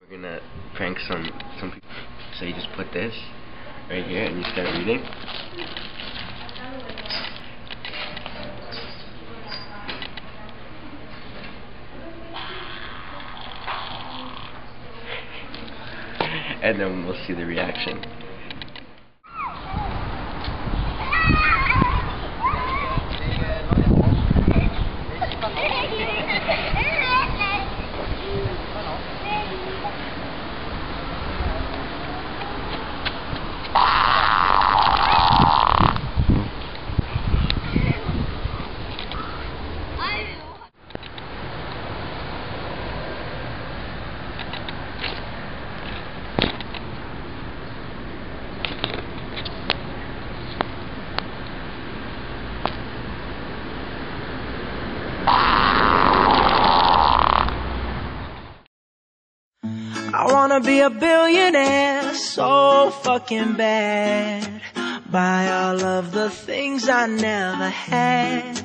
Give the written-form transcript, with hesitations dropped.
We're gonna prank some people. So you just put this right here and you start reading. And then we'll see the reaction. I wanna be a billionaire so fucking bad. Buy all of the things I never had.